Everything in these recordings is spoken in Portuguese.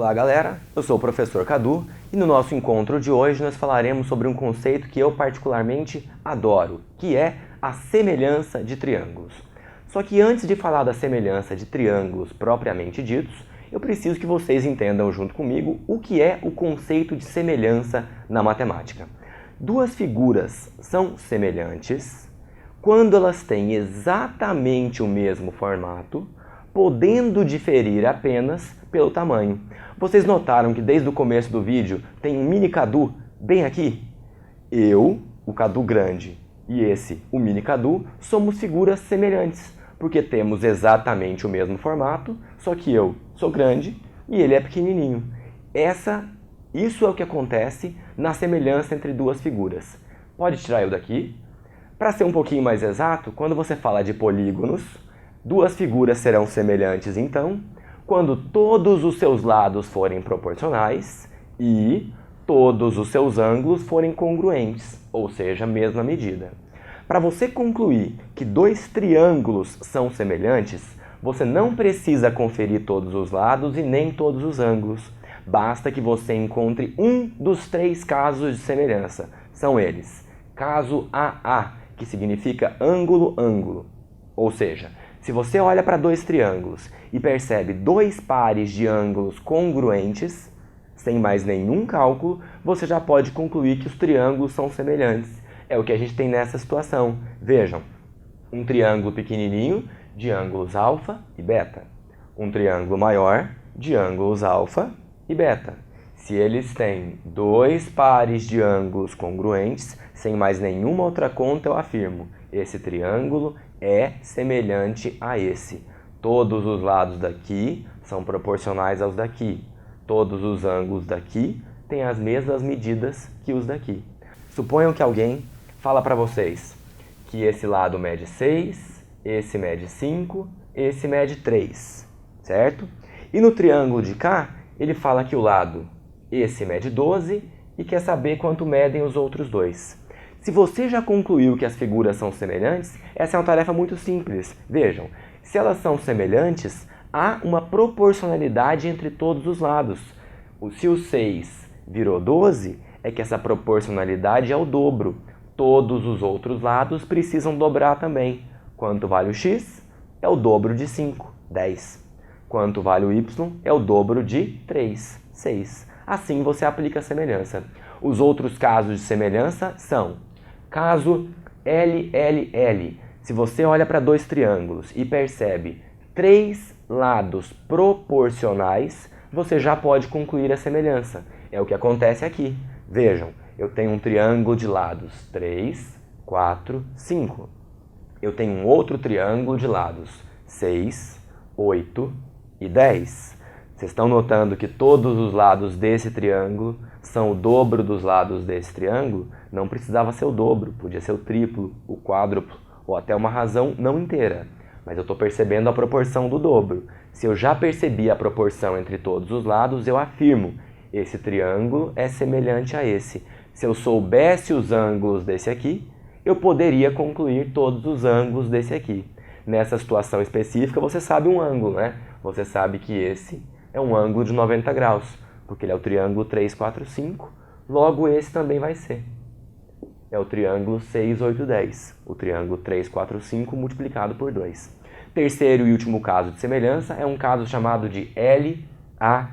Olá galera, eu sou o professor Cadu e no nosso encontro de hoje nós falaremos sobre um conceito que eu particularmente adoro, que é a semelhança de triângulos. Só que antes de falar da semelhança de triângulos propriamente ditos, eu preciso que vocês entendam junto comigo o que é o conceito de semelhança na matemática. Duas figuras são semelhantes quando elas têm exatamente o mesmo formato, podendo diferir apenas pelo tamanho. Vocês notaram que desde o começo do vídeo tem um mini Cadu bem aqui? Eu, o Cadu grande, e esse, o mini Cadu, somos figuras semelhantes, porque temos exatamente o mesmo formato, só que eu sou grande e ele é pequenininho. Isso é o que acontece na semelhança entre duas figuras. Pode tirar eu daqui. Para ser um pouquinho mais exato, quando você fala de polígonos, duas figuras serão semelhantes então, quando todos os seus lados forem proporcionais e todos os seus ângulos forem congruentes, ou seja, mesma medida. Para você concluir que dois triângulos são semelhantes, você não precisa conferir todos os lados e nem todos os ângulos. Basta que você encontre um dos três casos de semelhança. São eles: caso AA, que significa ângulo-ângulo, ou seja, se você olha para dois triângulos e percebe dois pares de ângulos congruentes, sem mais nenhum cálculo, você já pode concluir que os triângulos são semelhantes. É o que a gente tem nessa situação. Vejam, um triângulo pequenininho de ângulos alfa e beta. Um triângulo maior de ângulos alfa e beta. Se eles têm dois pares de ângulos congruentes, sem mais nenhuma outra conta eu afirmo, esse triângulo é semelhante a esse. Todos os lados daqui são proporcionais aos daqui. Todos os ângulos daqui têm as mesmas medidas que os daqui. Suponham que alguém fala para vocês que esse lado mede 6, esse mede 5, esse mede 3, certo? E no triângulo de cá, ele fala que o lado esse mede 12 e quer saber quanto medem os outros dois. Se você já concluiu que as figuras são semelhantes, essa é uma tarefa muito simples. Vejam, se elas são semelhantes, há uma proporcionalidade entre todos os lados. Se o 6 virou 12, é que essa proporcionalidade é o dobro. Todos os outros lados precisam dobrar também. Quanto vale o x? É o dobro de 5, 10. Quanto vale o y? É o dobro de 3, 6. Assim você aplica a semelhança. Os outros casos de semelhança são: caso LLL, se você olha para dois triângulos e percebe três lados proporcionais, você já pode concluir a semelhança. É o que acontece aqui. Vejam, eu tenho um triângulo de lados 3, 4, 5. Eu tenho um outro triângulo de lados 6, 8 e 10. Vocês estão notando que todos os lados desse triângulo são o dobro dos lados desse triângulo? Não precisava ser o dobro, podia ser o triplo, o quádruplo ou até uma razão não inteira. Mas eu estou percebendo a proporção do dobro. Se eu já percebi a proporção entre todos os lados, eu afirmo: esse triângulo é semelhante a esse. Se eu soubesse os ângulos desse aqui, eu poderia concluir todos os ângulos desse aqui. Nessa situação específica, você sabe um ângulo, né? Você sabe que esse é um ângulo de 90 graus, porque ele é o triângulo 3, 4, 5, logo esse também vai ser. É o triângulo 6, 8, 10, o triângulo 3, 4, 5 multiplicado por 2. Terceiro e último caso de semelhança é um caso chamado de LAL,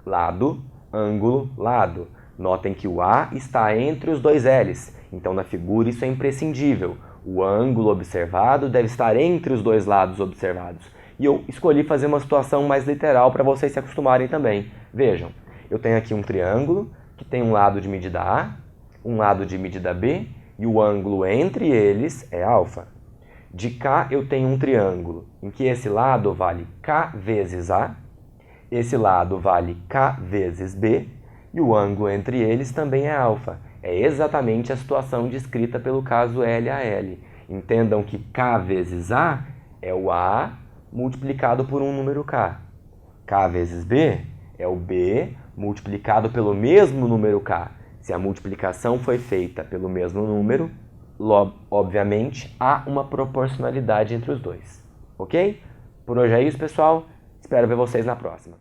lado, ângulo, lado. Notem que o A está entre os dois L's, então na figura isso é imprescindível. O ângulo observado deve estar entre os dois lados observados. E eu escolhi fazer uma situação mais literal para vocês se acostumarem também. Vejam, eu tenho aqui um triângulo que tem um lado de medida A, um lado de medida B e o ângulo entre eles é alfa. De cá eu tenho um triângulo em que esse lado vale K vezes A, esse lado vale K vezes B e o ângulo entre eles também é alfa. É exatamente a situação descrita pelo caso LAL. Entendam que K vezes A é o A multiplicado por um número K. K vezes B é o B multiplicado pelo mesmo número K. Se a multiplicação foi feita pelo mesmo número, obviamente, há uma proporcionalidade entre os dois. Ok? Por hoje é isso, pessoal. Espero ver vocês na próxima.